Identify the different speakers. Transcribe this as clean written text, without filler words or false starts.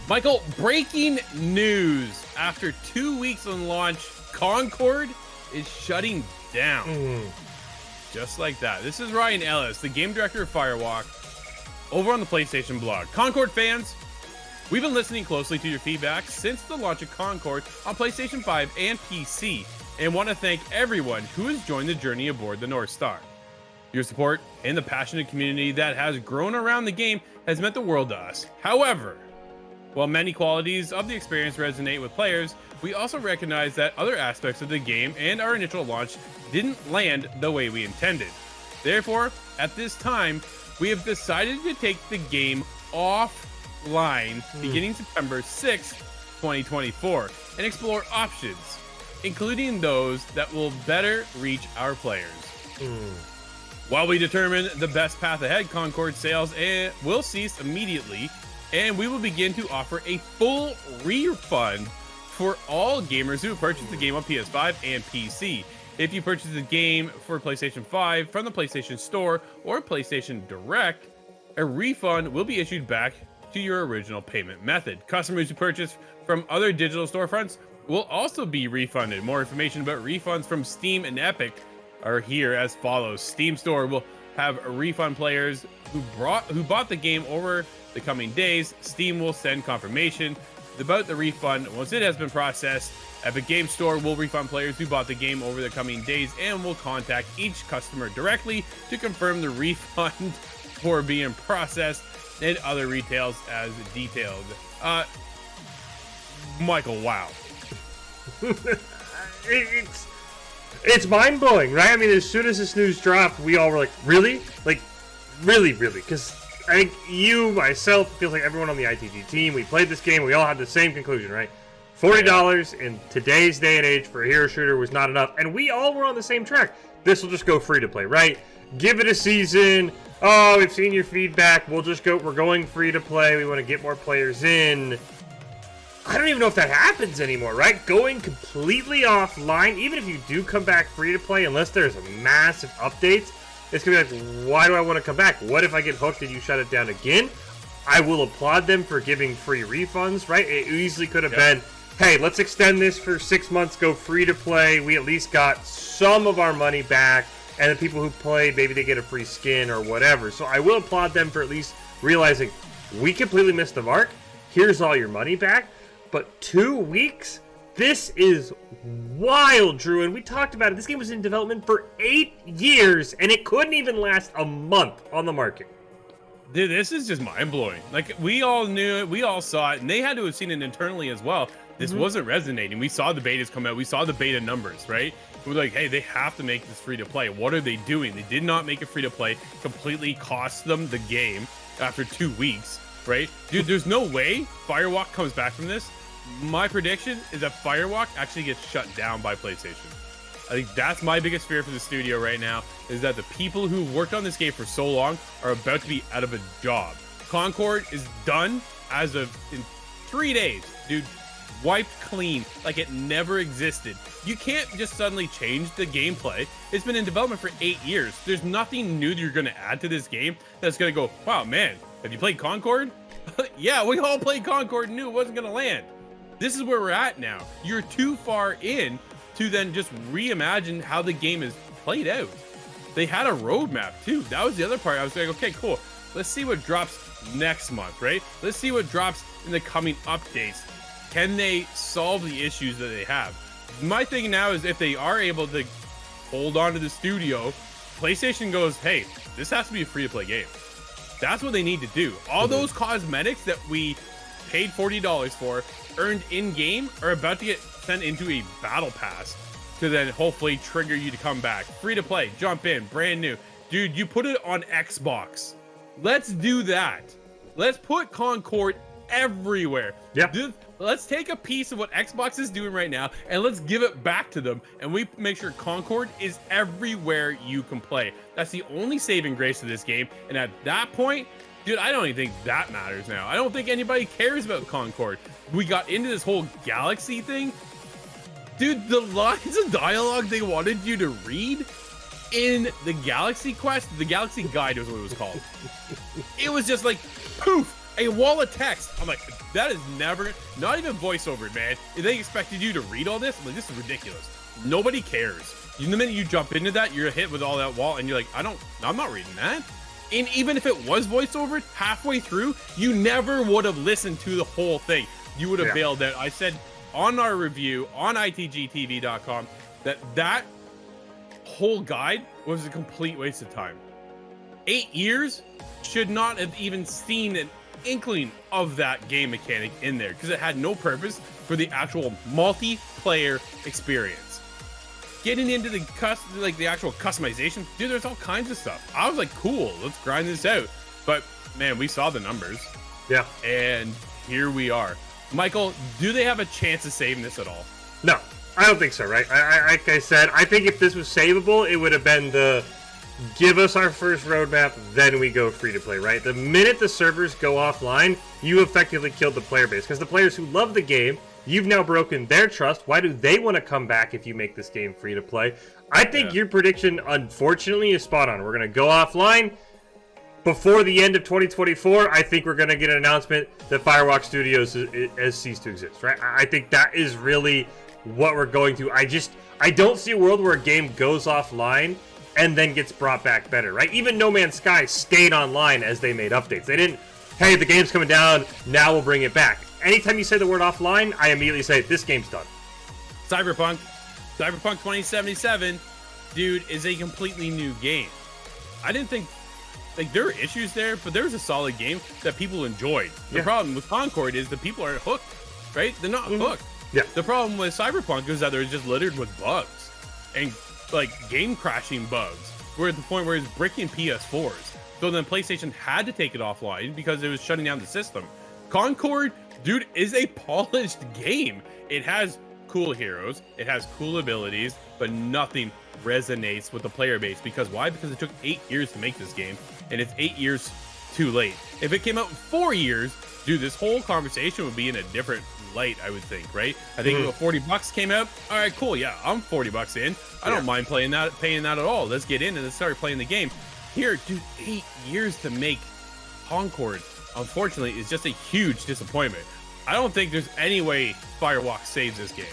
Speaker 1: Michael, breaking news. After 2 weeks on launch, Concord is shutting down. Just like that. This is Ryan Ellis, the game director of Firewalk, over on the PlayStation blog. Concord fans, we've been listening closely to your feedback since the launch of Concord on PlayStation 5 and PC, and want to thank everyone who has joined the journey aboard the North Star. Your support and the passionate community that has grown around the game has meant the world to us. However, while many qualities of the experience resonate with players, we also recognize that other aspects of the game and our initial launch didn't land the way we intended. Therefore, at this time, we have decided to take the game offline beginning September 6th, 2024, and explore options, including those that will better reach our players. While we determine the best path ahead, Concord sales will cease immediately, and we will begin to offer a full refund for all gamers who have purchased the game on PS5 and PC. If you purchase the game for PlayStation 5 from the PlayStation Store or PlayStation Direct, a refund will be issued back to your original payment method. Customers who purchase from other digital storefronts will also be refunded. More information about refunds from Steam and Epic are here as follows. Steam Store will have refund players who bought the game over the coming days. Steam will send confirmation about the refund once it has been processed. Epic Game Store will refund players who bought the game over the coming days and will contact each customer directly to confirm the refund for being processed, and other retails as detailed. Michael, wow.
Speaker 2: It's mind-blowing, right? I mean, as soon as this news dropped, we all were like, really? Like, really? Because I think you, myself, feels like everyone on the ITG team, we played this game, we all had the same conclusion, right? $40 in today's day and age for a hero shooter was not enough, and we all were on the same track. This will just go free to play, right? Give it a season. Oh, we've seen your feedback. We're going free to play. We want to get more players in. I don't even know if that happens anymore, right? Going completely offline, even if you do come back free to play, unless there's a massive updates, it's going to be like, why do I want to come back? What if I get hooked and you shut it down again? I will applaud them for giving free refunds, right? It easily could have been, hey, let's extend this for 6 months, go free to play. We at least got some of our money back, and the people who played, maybe they get a free skin or whatever. So I will applaud them for at least realizing, we completely missed the mark. Here's all your money back. But 2 weeks? This is wild, Drew. And we talked about it. This game was in development for 8 years, and it couldn't even last a month on the market.
Speaker 1: Dude, this is just mind-blowing. Like, we all knew it, we all saw it, and they had to have seen it internally as well. This wasn't resonating. We saw the betas come out, we saw the beta numbers, right? We're like, hey, they have to make this free to play. What are they doing? They did not make it free to play, completely cost them the game after 2 weeks, right? Dude, there's no way Firewalk comes back from this. My prediction is that Firewalk actually gets shut down by PlayStation. I think that's my biggest fear for the studio right now, is that the people who worked on this game for so long are about to be out of a job. Concord is done as of in 3 days, dude. Wiped clean like it never existed. You can't just suddenly change the gameplay. It's been in development for 8 years. There's nothing new that you're going to add to this game that's going to go, wow, man, have you played Concord? Yeah, we all played Concord and knew it wasn't going to land. This is where we're at now. You're too far in to then just reimagine how the game is played out. They had a roadmap too. That was the other part. I was like, okay, cool. Let's see what drops next month, right? Let's see what drops in the coming updates. Can they solve the issues that they have? My thing now is if they are able to hold on to the studio, PlayStation goes, hey, this has to be a free-to-play game. That's what they need to do. All those cosmetics that we paid $40 for, earned in-game, are about to get sent into a battle pass to then hopefully trigger you to come back. Free-to-play, jump in, brand new. Dude, you put it on Xbox. Let's do that. Let's put Concord everywhere.
Speaker 2: Yeah.
Speaker 1: Let's take a piece of what Xbox is doing right now and let's give it back to them, and we make sure Concord is everywhere you can play. That's the only saving grace of this game, and at that point, dude, I don't even think that matters now. I don't think anybody cares about Concord. We got into this whole Galaxy thing. Dude, the lines of dialogue they wanted you to read in the Galaxy Quest, the Galaxy Guide was what it was called. It was just like, poof, A wall of text. I'm like, that is never, not even voiceover, man. If they expected you to read all this, I'm like, this is ridiculous. Nobody cares. The minute you jump into that, you're hit with all that wall, and you're like, I'm not reading that. And even if it was voiceover, halfway through, you never would have listened to the whole thing. You would have bailed out. I said on our review on itgtv.com that whole guide was a complete waste of time. 8 years should not have even seen an inkling of that game mechanic in there because it had no purpose for the actual multiplayer experience. Getting into the actual customization, dude, there's all kinds of stuff. I was like, cool, let's grind this out. But man, we saw the numbers.
Speaker 2: Yeah.
Speaker 1: And here we are. Michael, do they have a chance of saving this at all?
Speaker 2: No, I don't think so, right? Like I said, I think if this was savable, it would have been the give us our first roadmap, then we go free to play, right? The minute the servers go offline, you effectively killed the player base because the players who love the game, you've now broken their trust. Why do they want to come back if you make this game free to play? I think your prediction, unfortunately, is spot on. We're going to go offline before the end of 2024. I think we're going to get an announcement that Firewalk Studios has ceased to exist, right? I think that is really what we're going to. I don't see a world where a game goes offline and then gets brought back better, right? Even No Man's Sky stayed online as they made updates. They didn't, hey, the game's coming down, now we'll bring it back. Anytime you say the word offline, I immediately say, this game's done.
Speaker 1: Cyberpunk 2077, dude, is a completely new game. I didn't think, like, there were issues there, but there was a solid game that people enjoyed. The problem with Concord is the people aren't hooked, right? They're not hooked.
Speaker 2: Yeah.
Speaker 1: The problem with Cyberpunk is that they're just littered with bugs and like game crashing bugs. We're at the point where it's breaking PS4s. So then PlayStation had to take it offline because it was shutting down the system. Concord, dude, is a polished game. It has cool heroes, it has cool abilities, but nothing resonates with the player base. Because why? Because it took 8 years to make this game, and it's 8 years too late. If it came out in 4 years, dude, this whole conversation would be in a different light, I would think, right? I think if $40 came out, all right, cool, yeah, I'm $40 in. I don't mind paying that at all. Let's get in and let's start playing the game. Here, dude, 8 years to make Concord, unfortunately, is just a huge disappointment. I don't think there's any way Firewalk saves this game.